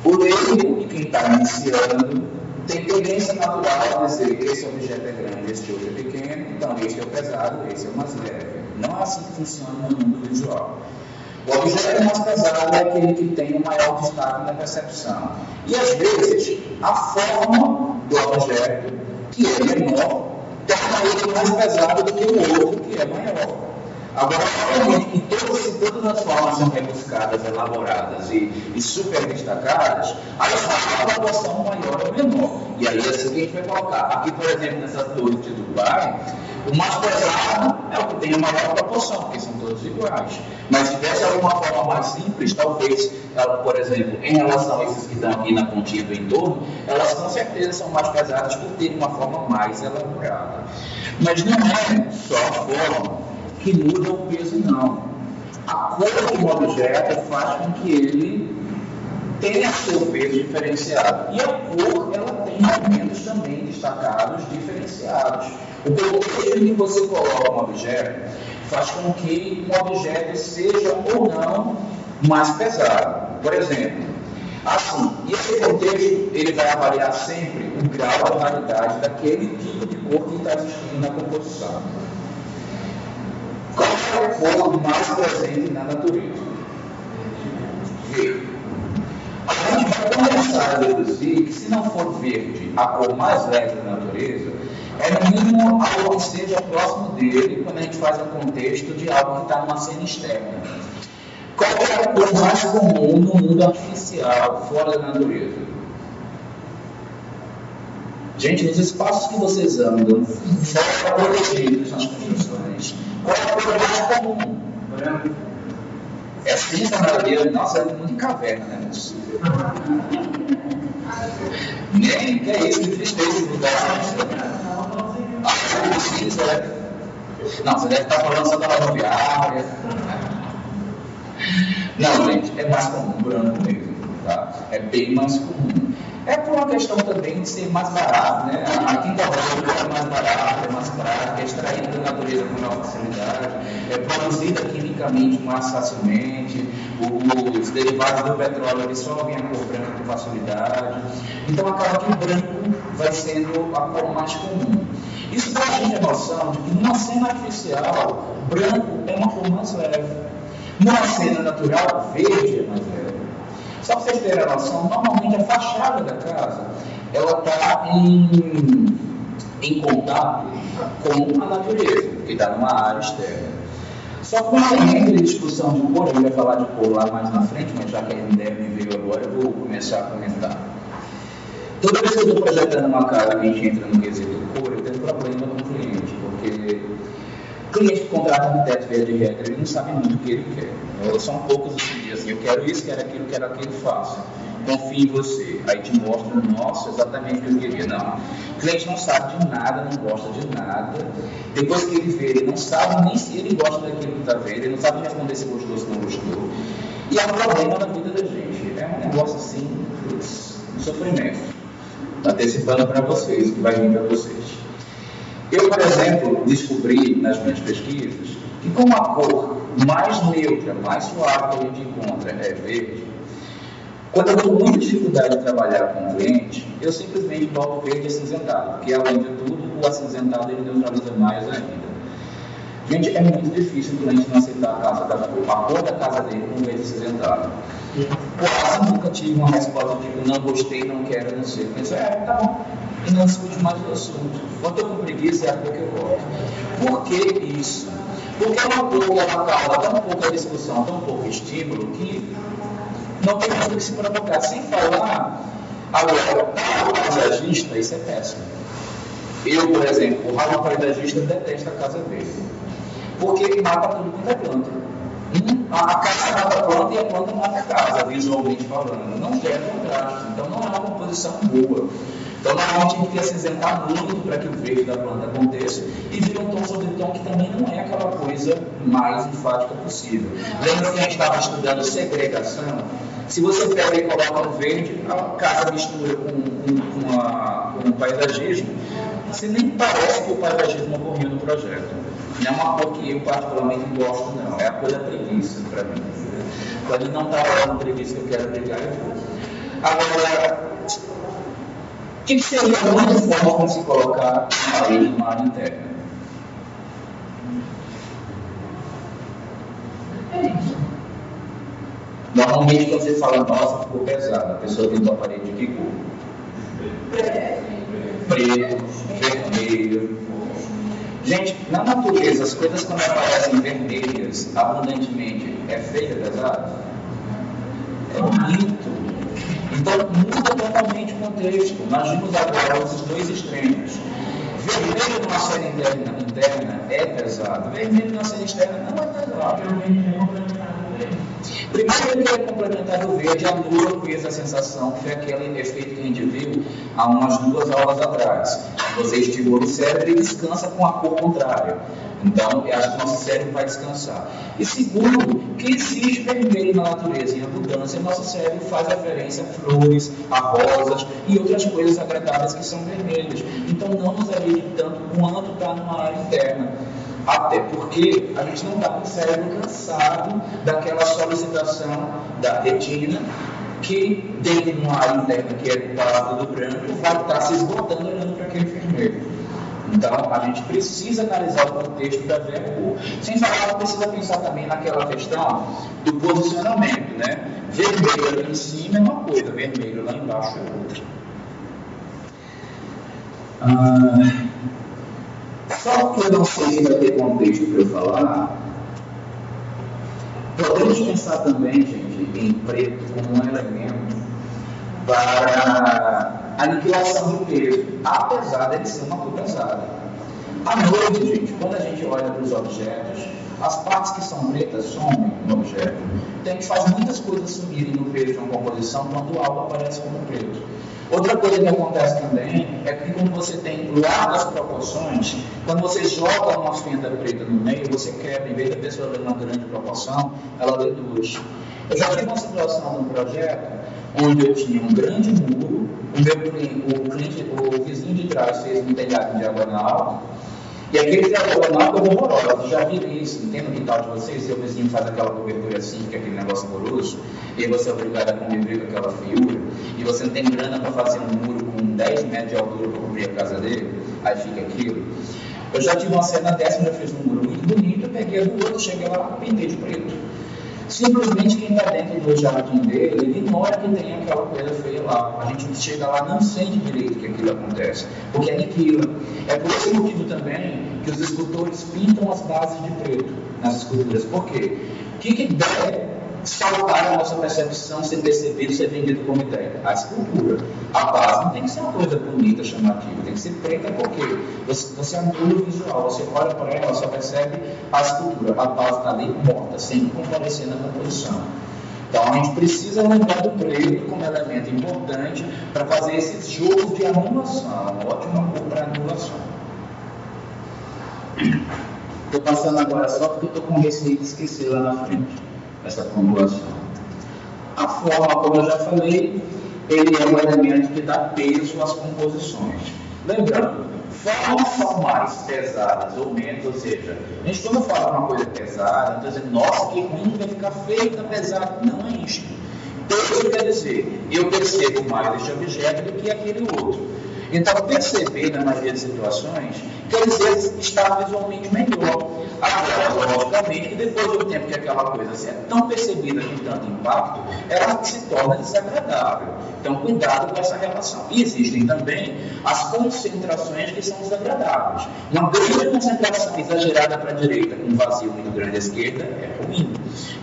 O leigo, quem está iniciando, tem tendência natural a dizer esse objeto é grande, esse outro é pequeno, então esse é o pesado, esse é o mais leve. Não é assim que funciona no mundo visual. O objeto mais pesado é aquele que tem o maior destaque na percepção. E às vezes, a forma do objeto, que é menor, torna ele mais pesado do que o outro, que é maior. Agora, obviamente, que todas as formas são rebuscadas, elaboradas e super destacadas, aí faz uma proporção maior ou menor. E aí é assim que a gente vai colocar. Aqui, por exemplo, nessas torres de Dubai, o mais pesado é o que tem a maior proporção, porque são todos iguais. Mas se tivesse alguma forma mais simples, talvez, por exemplo, em relação a esses que estão aqui na pontinha do entorno, elas com certeza são mais pesadas por terem uma forma mais elaborada. Mas não é só a forma que muda o peso, não. A cor de um objeto faz com que ele tenha seu peso diferenciado. E a cor, ela tem elementos também destacados, diferenciados. O contexto em que você coloca um objeto faz com que um objeto seja ou não mais pesado. Por exemplo, assim, e esse contexto ele vai avaliar sempre o grau de raridade daquele tipo de cor que está existindo na composição. Qual é a cor mais presente na natureza? Verde. A gente vai começar a deduzir que, se não for verde, a cor mais leve da natureza, é no mínimo algo que seja próximo dele quando a gente faz um contexto de algo que está numa cena externa. Qual é a cor mais comum no mundo artificial, fora da natureza? Gente, nos espaços que vocês andam, fora protegidos nas construções, qual é a cor mais comum? Branco. É cinza, maioria. Nossa, é muito caverna, né? Nem que é isso, que tristeza esse lugar. Ah, cinza, né? Não, você deve estar falando só da rodoviária. Não, gente, é mais comum, branco mesmo, tá? É bem mais comum. É por uma questão também de ser mais barato, né? A tinta branca é mais barata, é mais prática, é extraída da natureza com maior facilidade, é produzida quimicamente mais facilmente, os derivados do petróleo eles sobem a cor branca com facilidade. Então acaba que o branco vai sendo a cor mais comum. Isso dá a gente a noção de que numa cena artificial, branco é uma cor mais leve. Numa cena natural, verde é mais leve. Só para vocês terem a noção, normalmente a fachada da casa ela está em contato com a natureza, que está numa área externa. Só que quando entra em discussão de cor, eu ia falar de cor lá mais na frente, mas já que a MDM me veio agora, eu vou começar a comentar. Toda vez que eu estou projetando uma casa e a gente entra no quesito cor, eu tenho problema com o cliente, porque o cliente que contrata um arquiteto via de regra, ele não sabe muito o que ele quer. São poucos os que dizem assim, eu quero isso, quero aquilo, faço. Confio em você. Aí te mostra, nossa, exatamente o que eu queria. Não. O cliente não sabe de nada, não gosta de nada. Depois que ele vê, ele não sabe nem se ele gosta daquilo que está vendo, ele não sabe responder se gostou ou se não gostou. E é um problema na vida da gente. É um negócio assim, um sofrimento. Estou antecipando para vocês, que vai vir para vocês. Eu, por exemplo, descobri nas minhas pesquisas que como a cor mais neutra, mais suave que a gente encontra é verde, quando eu tenho muita dificuldade de trabalhar com o cliente, eu simplesmente boto verde acinzentado, porque além de tudo, o acinzentado ele neutraliza mais ainda. Gente, é muito difícil o cliente não aceitar a cor da casa dele com verde acinzentado. Quase nunca tive uma resposta tipo, não gostei, não quero, não sei. Mas tá bom. E não discute mais o assunto. Quando eu com preguiça é a cor que eu gosto. Por que isso? Porque é uma cor que ela causa tão pouca discussão, tão pouco estímulo, que não tem muito o que se provocar. Sem falar, agora, para o paisagista, isso é péssimo. Eu, por exemplo, o ralo paisagista detesta a casa verde. Porque mata tudo quanto é planta. A casa mata a planta e a planta mata a casa, visualmente falando. Não quer contraste. Então não é uma composição composição boa. Então, normalmente, a gente quer acinzentar muito para que o verde da planta aconteça e vira um tom sobre tom que também não é aquela coisa mais enfática possível. Lembra que a gente estava estudando segregação? Se você pega e coloca um verde, a casa mistura com o paisagismo, você nem parece que o paisagismo ocorreu no projeto. Não é uma cor que eu particularmente gosto, não. É a cor da preguiça para mim. Quando não está lá na preguiça que eu quero brigar, eu vou. Agora, o que seria muito forte de se colocar na parede de uma área interna? Normalmente, quando você fala, nossa, ficou pesado, a pessoa pintou a parede de que cor? Preto, vermelho. Gente, na natureza, as coisas quando aparecem vermelhas abundantemente, é feio, é pesado? É bonito. Então, muda totalmente o contexto. Nós vimos agora os dois extremos. Vermelho numa série interna é pesado. Vermelho numa série externa não é pesado. Primeiro, ele vai complementar o verde, anula o peso, a sensação, que foi aquele efeito que a gente viu há umas 2 aulas atrás. Você estimula o cérebro e descansa com a cor contrária. Então, eu acho que nosso cérebro vai descansar. E segundo, que existe vermelho na natureza em abundância, nosso cérebro faz referência a flores, a rosas e outras coisas agradáveis que são vermelhas. Então, não nos alivia tanto quanto está numa área interna. Até porque a gente não está com o cérebro cansado daquela solicitação da retina, que dentro de uma área interna que é para tudo branco, vai estar se esgotando olhando para aquele vermelho. Então, a gente precisa analisar o contexto da ver a cor. Sem falar que precisa pensar também naquela questão do posicionamento, né? Vermelho ali em cima é uma coisa, vermelho lá embaixo é outra. Só que eu não sei se vai ter contexto para eu falar. Podemos pensar também, gente, em preto como um elemento para aniquilação do peso, apesar de ser uma cor pesada. À noite, gente, quando a gente olha para os objetos, as partes que são pretas somem no objeto. Então a gente faz muitas coisas sumirem no peso de uma composição quando algo aparece como preto. Outra coisa que acontece também é que quando você tem largas proporções, quando você joga uma fenda preta no meio, você quebra, em vez da pessoa ver uma grande proporção, ela vê duas. Eu já tive uma situação num projeto onde eu tinha um grande muro, o vizinho de trás fez um telhado em diagonal, e aquele diagonal foi horroroso. Já viram isso? Não tem no quintal de vocês? Seu vizinho faz aquela cobertura assim, que é aquele negócio horroroso, e aí você é obrigado a conviver com aquela feiura, e você não tem grana para fazer um muro com 10 metros de altura para cobrir a casa dele, aí fica aquilo. Eu já tive uma cena dessa, já fiz um muro muito bonito, eu peguei a do outro, cheguei lá e pintei de preto. Simplesmente quem está dentro do jardim dele, ele ignora que tem aquela coisa feia lá. A gente chega lá não sente direito que aquilo acontece, porque aniquila. É por esse motivo também que os escultores pintam as bases de preto nas esculturas. Por quê? O que deve saltar a nossa percepção, ser percebido, ser vendido como ideia? A escultura. A base não tem que ser uma coisa bonita, chamativa, tem que ser preta, porque você anula o visual, você olha para ela, só percebe a escultura. A base está ali morta, sempre comparecendo na composição. Então a gente precisa lembrar do preto como elemento importante para fazer esses jogos de anulação. Ótima cor para anulação. Estou passando agora só porque estou com receio de esquecer lá na frente essa formulação. A forma, como eu já falei, ele é um elemento que dá peso às composições. Lembrando, formas formais pesadas ou menos, ou seja, a gente quando fala uma coisa pesada, não está dizendo, nossa, que ruim, vai ficar feio, está pesado. Não é isso. Peso quer dizer, eu percebo mais este objeto do que aquele outro. Então, perceber, na maioria das situações, quer dizer estar visualmente melhor. Agora, logicamente, que depois do tempo que aquela coisa é tão percebida com tanto impacto, ela se torna desagradável. Então, cuidado com essa relação. E existem também as concentrações que são desagradáveis. Uma grande concentração exagerada para a direita, com um vazio muito grande à esquerda, é ruim.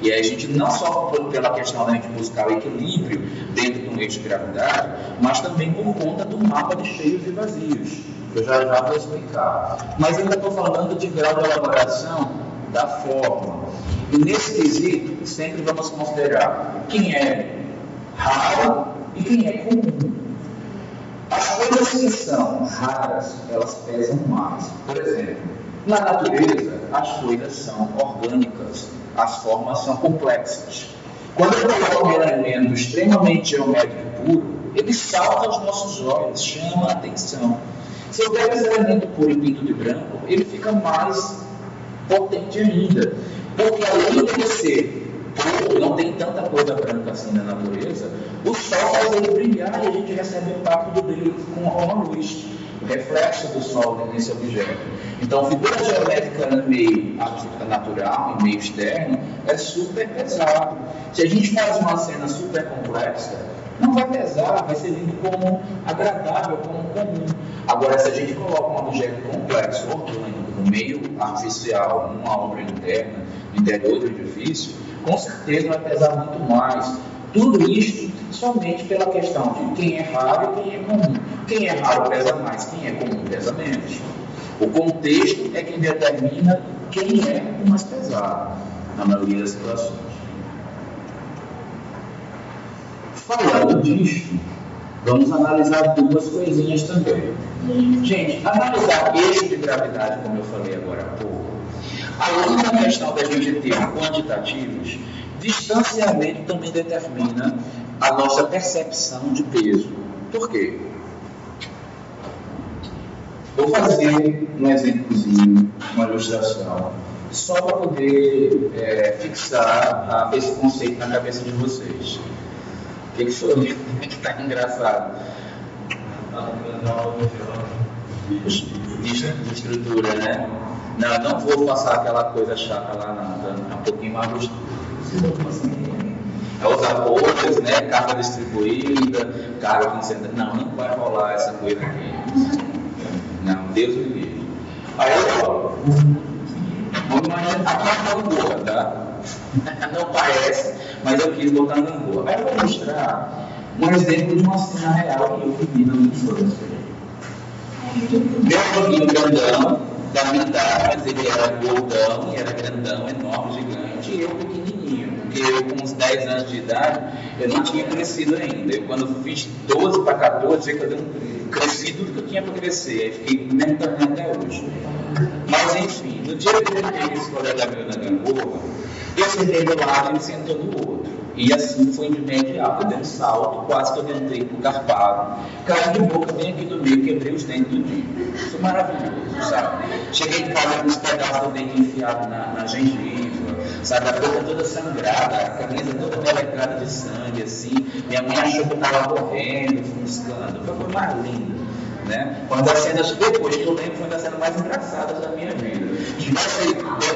E aí a gente, não só pela questão da gente buscar o equilíbrio dentro de um eixo de gravidade, mas também por conta do mapa de cheios e vazios. Eu já vou explicar. Mas eu ainda estou falando de grau de elaboração da forma. E nesse quesito, sempre vamos considerar quem é raro e quem é comum. Coisas que são raras, elas pesam mais. Por exemplo, na natureza, as coisas são orgânicas, as formas são complexas. Quando eu coloco um elemento extremamente geométrico puro, ele salta aos nossos olhos, chama a atenção. Se eu pego esse elemento puro e pinto de branco, ele fica mais potente ainda. Porque além de ele ser puro, não tem tanta coisa branca assim na natureza, o sol faz ele brilhar e a gente recebe o impacto do brilho com a luz, o reflexo do sol nesse objeto. Então, figura geométrica no meio natural, em meio externo, é super pesado. Se a gente faz uma cena super complexa, não vai pesar, vai ser lido como agradável, como comum. Agora, se a gente coloca um objeto complexo, orgânico, no meio artificial, numa obra interna, no interior do edifício, com certeza vai pesar muito mais. Tudo isso somente pela questão de quem é raro e quem é comum. Quem é raro pesa mais, quem é comum pesa menos. O contexto é quem determina quem é o mais pesado, na maioria das situações. Falando disso, vamos analisar duas coisinhas também. Gente, analisar eixo de gravidade, como eu falei agora há pouco, além da questão da gente ter quantitativos, distanciamento também determina a nossa percepção de peso. Por quê? Vou fazer um exemplozinho, uma ilustração, só para poder fixar esse conceito na cabeça de vocês. O que foi que está engraçado? De estrutura, né? Não vou passar aquela coisa chata lá, não. Um pouquinho mais gostoso. Os apoios, né? Carga distribuída, carga concentrada. Não vai rolar essa coisa aqui. Não, Deus me livre. Aí eu vamos imaginar, aqui é uma gangorra, tá? Não parece, mas eu quis botar na gangorra. Aí eu vou mostrar um exemplo de uma cena real que eu vivi na minha infância. Meu amiguinho grandão, da minha idade, mas ele era gordão e era grandão, enorme, gigante, e eu pequenininho, porque eu com uns 10 anos de idade, eu não tinha crescido ainda. Eu, quando fiz 12 para 14, eu cresci tudo que eu tinha para crescer, aí fiquei nem tamanho até hoje. Mas enfim, no dia que eu entrei esse colega meu na gangorra, eu sentei do lado e ele sentou do outro. E assim foi de imediato, eu dei um salto, quase que eu entrei pro carpado, caí de boca bem aqui do meio, quebrei os dentes do dia. Foi maravilhoso, sabe? Cheguei em casa com os pedaços do dente enfiado na gengiva, sabe? A boca toda sangrada, a camisa toda melecada de sangue, assim. Minha mãe achou que eu estava morrendo, fuscando. Foi a coisa mais linda, né? Uma das cenas, depois que eu lembro, foi uma das cenas mais engraçadas da minha vida.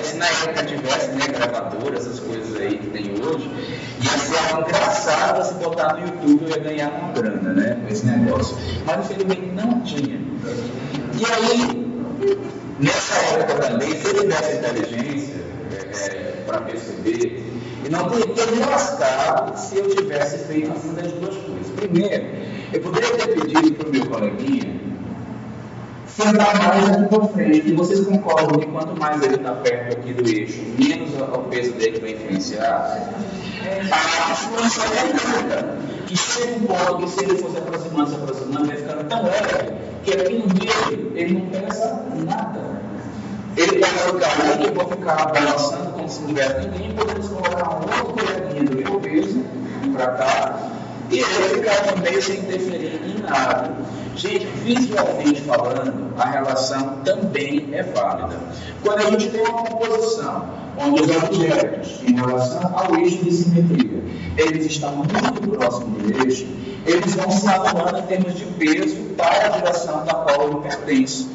Se na época tivesse, né, gravadora, essas coisas aí que tem hoje, ia ser algo engraçado se botar no YouTube, eu ia ganhar uma grana, né, com esse negócio. Mas infelizmente não tinha. E aí, nessa época também, se eu tivesse inteligência para perceber, e não teria me lascado se eu tivesse feito assim das duas coisas. Primeiro, eu poderia ter pedido para o meu coleguinha sentar mais aqui para frente, e vocês concordam que quanto mais ele está perto aqui do eixo, menos o peso dele vai influenciar? A influência é nada, que chega um ponto que se ele fosse aproximando, vai ficando tão leve, que aqui no meio ele não pesa nada. Ele pega o carro e vou ficar balançando como se não tivesse ninguém, podemos colocar um outro coleguinha do meu peso para cá, e ele vai ficar no meio sem interferir em nada. Gente, visualmente falando, a relação também é válida. Quando a gente tem uma composição onde os objetos, em relação ao eixo de simetria, eles estão muito próximos do eixo, eles vão se anuando em termos de peso para a direção da qual ele pertence.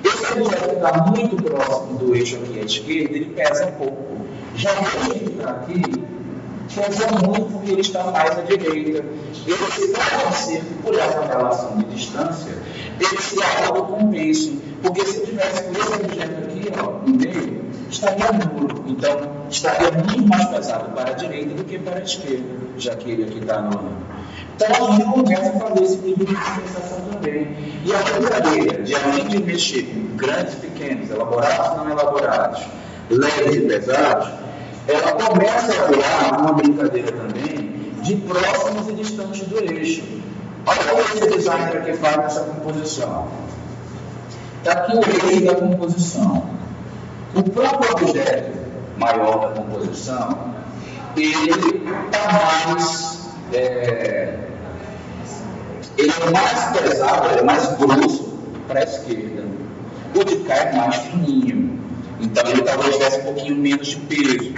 Esse objeto que está muito próximo do eixo aqui à esquerda, ele pesa um pouco. Já o eixo que está aqui, pesa muito porque ele está mais à direita. Ele se balanceia por essa relação de distância, ele se autocompensam. Porque se eu tivesse com esse objeto aqui, ó, no meio, estaria nulo. Então, estaria muito mais pesado para a direita do que para a esquerda, já que ele aqui está no ângulo. Então, a gente começa a fazer esse tipo de compensação também. E a brincadeira de, além de mexer com grandes, pequenos, elaborados, não elaborados, leves e pesados, ela começa a criar uma brincadeira também de próximos e distantes do eixo. Olha esse designer que faz essa composição. Está aqui o eixo da composição. O próprio objeto maior da composição, ele está mais... ele é mais pesado, ele é mais grosso para a esquerda. O de cá é mais fininho. Então ele talvez tivesse um pouquinho menos de peso.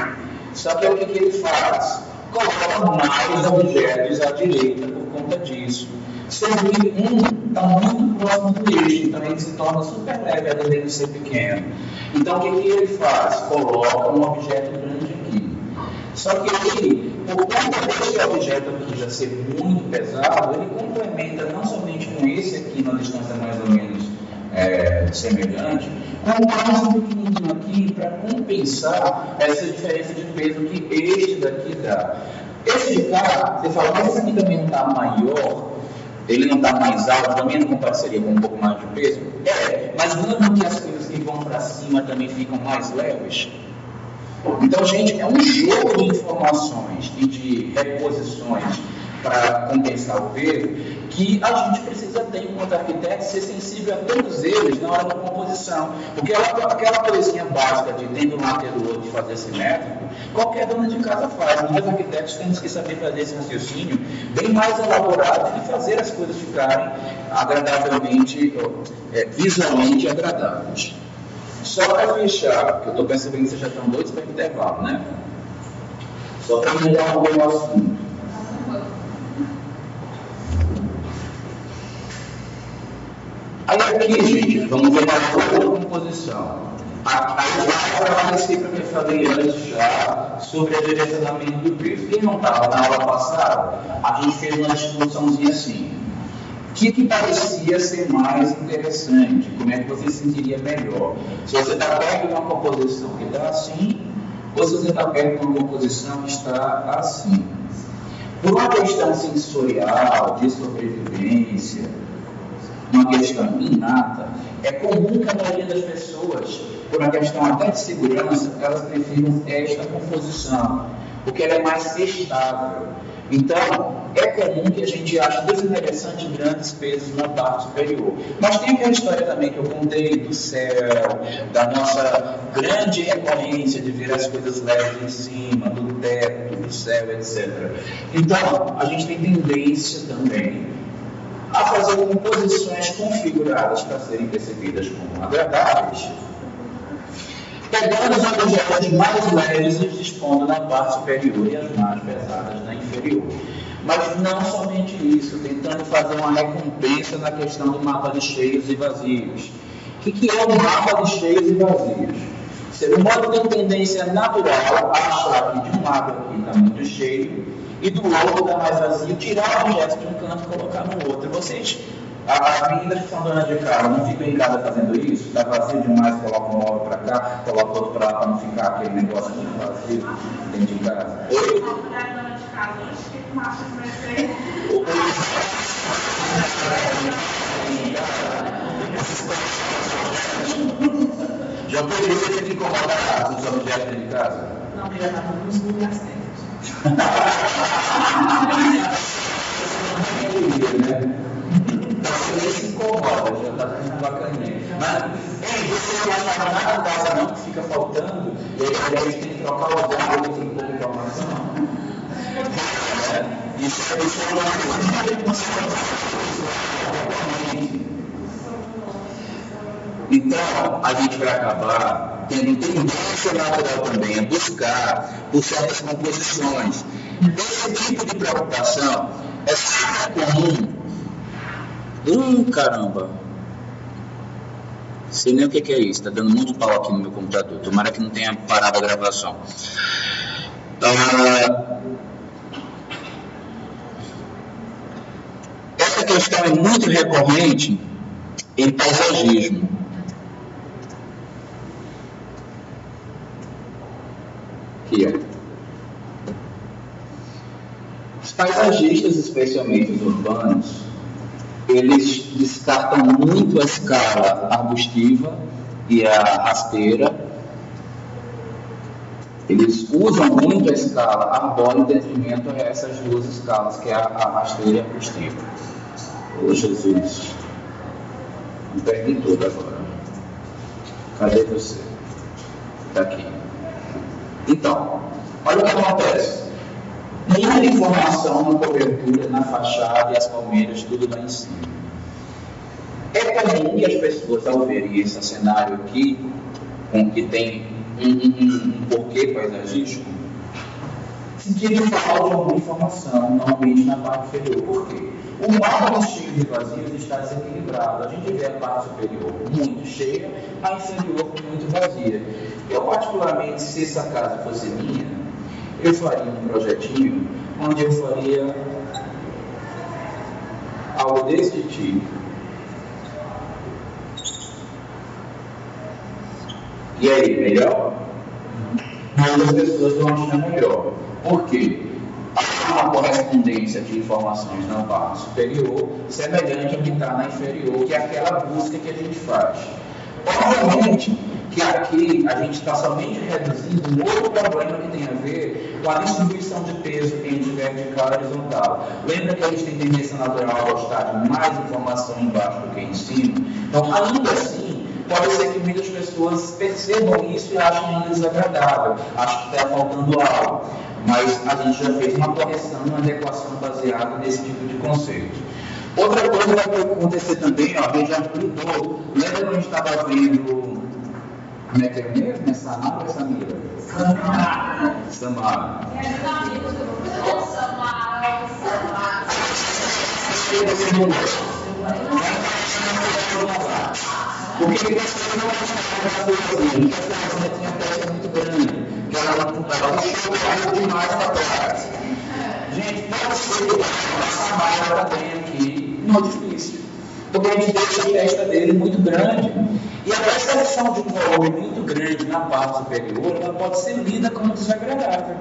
Só que é o que ele faz? Coloca mais objetos à direita por conta disso. Sendo que um está muito próximo do eixo, então ele se torna super leve, além dele ser pequeno. Então o que ele faz? Coloca um objeto grande aqui. Só que ele, por conta desse objeto aqui já ser muito pesado, ele complementa não somente com esse aqui, na distância mais ou menos semelhante, com mais um pequenininho aqui para compensar essa diferença de peso que este daqui dá. Esse de cá, você fala, mas esse aqui também não está maior, ele não está mais alto, também não compareceria com um pouco mais de peso? Mas não que as coisas que vão para cima também ficam mais leves? Então, gente, é um jogo de informações e de reposições para compensar o peso que a gente precisa ter enquanto arquiteto, ser sensível a todos eles na hora da composição. Porque aquela coisinha básica de tendo um lado e do outro de fazer simétrico, qualquer dona de casa faz. Nós arquitetos temos que saber fazer esse raciocínio bem mais elaborado e fazer as coisas ficarem agradavelmente, visualmente agradáveis. Só para fechar, porque eu estou percebendo que vocês já estão doidos para o intervalo, né? Só para mudar um pouco o assunto. Aí aqui, gente, vamos ver uma outra composição. Aí vai para o princípio que eu falei antes já sobre o direcionamento do peso. Quem não estava na aula passada, a gente fez uma discussãozinha assim. O que parecia ser mais interessante? Como é que você se sentiria melhor? Se você está perto de uma composição que está assim, ou se você está perto de uma composição que está assim. Por uma questão sensorial, de sobrevivência, uma questão inata, é comum que a maioria das pessoas, por uma questão até de segurança, elas prefiram esta composição, porque ela é mais estável. Então, é comum que a gente ache desinteressante grandes pesos na parte superior. Mas tem aquela história também que eu contei do céu, da nossa grande recorrência de ver as coisas leves em cima, do teto, do céu, etc. Então, a gente tem tendência também a fazer composições configuradas para serem percebidas como agradáveis, pegando os objetos mais leves e dispondo na parte superior e as mais pesadas na inferior. Mas não somente isso, tentando fazer uma recompensa na questão do mapa de cheios e vazios. O que é o mapa de cheios e vazios? O ser humano tem tendência natural a achar que de um lado aqui está muito cheio e do outro está mais vazio, tirar o objeto de um canto e colocar no outro. Vocês, as meninas que são donas de casa, não ficam em casa fazendo isso? Está vazio demais, coloca um móvel para cá, coloca outro para lá, para não ficar aquele negócio muito vazio dentro de casa. Oi? Dona de casa, hoje fica uma massa mais feia. Já foi isso que tem que incomodar os objetos dentro de casa? Não, porque já está tudo nos lugares certos. Você se incomoda, já está tudo bacaninha. Mas, você não acha nada da casa não que fica faltando, e aí a gente tem que trocar o lugar, tem que pôr informação. Isso é uma coisa. Então, a gente vai acabar tendo tendência natural também a buscar por certas composições. Esse tipo de preocupação é super comum. Caramba! Sei nem o que é isso, está dando muito pau aqui no meu computador. Tomara que não tenha parado a gravação. Essa questão é muito recorrente em paisagismo. Aqui, Os paisagistas, especialmente os urbanos, eles descartam muito a escala arbustiva e a rasteira. Eles usam muito a escala arbórea em detrimento a essas duas escalas, que é a rasteira e a arbustiva. Ô Jesus, me perdi tudo agora. Cadê você? Está aqui. Então, olha o que acontece. Muita informação na cobertura, na fachada e as palmeiras, tudo lá em cima. É comum que as pessoas, ao verem esse cenário aqui, com que tem um porquê paisagístico, sentirem falta de alguma informação, normalmente na parte inferior. Por quê? O mapa cheio de vazios está desequilibrado. A gente vê a parte superior muito cheia, a inferior muito vazia. Eu, particularmente, se essa casa fosse minha, eu faria um projetinho onde eu faria algo desse tipo. E aí, melhor? Muitas pessoas vão achar melhor. Por quê? Há uma correspondência de informações na parte superior semelhante ao que está na inferior, que é aquela busca que a gente faz. Obviamente que aqui a gente está somente reduzindo um outro problema que tem a ver com a distribuição de peso entre vertical e horizontal. Lembra que a gente tem tendência natural a gostar de mais informação embaixo do que em cima? Então, ainda assim, pode ser que muitas pessoas percebam isso e achem desagradável, achem que está faltando algo. Mas a gente já fez uma correção, uma adequação baseada nesse tipo de conceito. Outra coisa que vai acontecer também, ó, a gente já mudou. Lembra que a gente estava vendo, como é que é mesmo? Samara ou Samira? Samara. Porque você não tinha peça muito grande, que ela deixou demais para trás. Gente, pode ser que essa malha tem aqui no edifício, porque a gente deixa a testa dele muito grande. E a percepção de um volume muito grande na parte superior, ela pode ser lida como desagradável.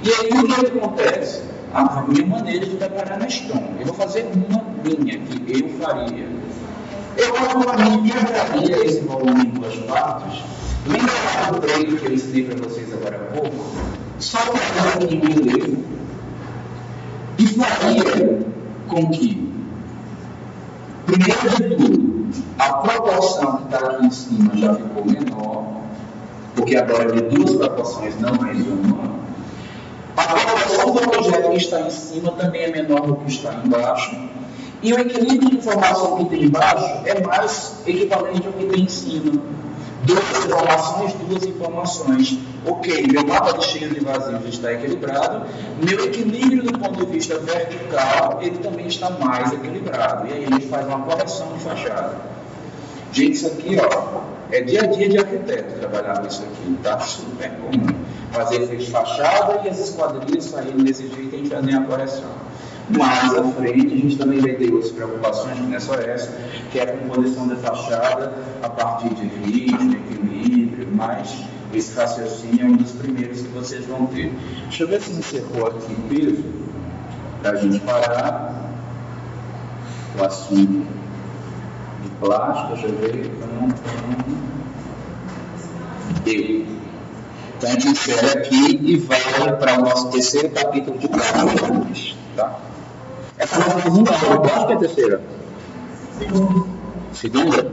E aí o que acontece? A minha maneira de trabalhar na Stone. Eu vou fazer uma linha que eu faria. Eu particularmente quebraria esse volume em duas partes. Lembra do treino que eu ensinei para vocês agora há pouco? Só que agora em relevo. E faria com que, primeiro de tudo, a proporção que está aqui em cima já ficou menor, porque agora é de duas proporções, não mais uma. A proporção do objeto que está em cima também é menor do que está embaixo. E o equilíbrio de informação que tem embaixo é mais equivalente ao que tem em cima. Duas informações, duas informações. Ok, meu mapa de cheios e vazios está equilibrado. Meu equilíbrio do ponto de vista vertical, ele também está mais equilibrado. E aí a gente faz uma correção de fachada. Gente, isso aqui, ó, é dia a dia de arquiteto trabalhar com isso aqui, tá? Super comum. Fazer efeito de fachada e as esquadrias saírem desse jeito e a gente fazer a correção. Mais à frente, a gente também vai ter outras preocupações, que não é só essa, que é a composição da fachada a partir de ritmo, equilíbrio, mas esse raciocínio é um dos primeiros que vocês vão ter. Deixa eu ver se encerrou aqui o peso, para a gente parar o assunto de plástico. Deixa eu ver. Então a gente encerra aqui e vai para o nosso terceiro capítulo de plástico. Tá? Essa é a segunda aula, qual é a terceira? Segunda?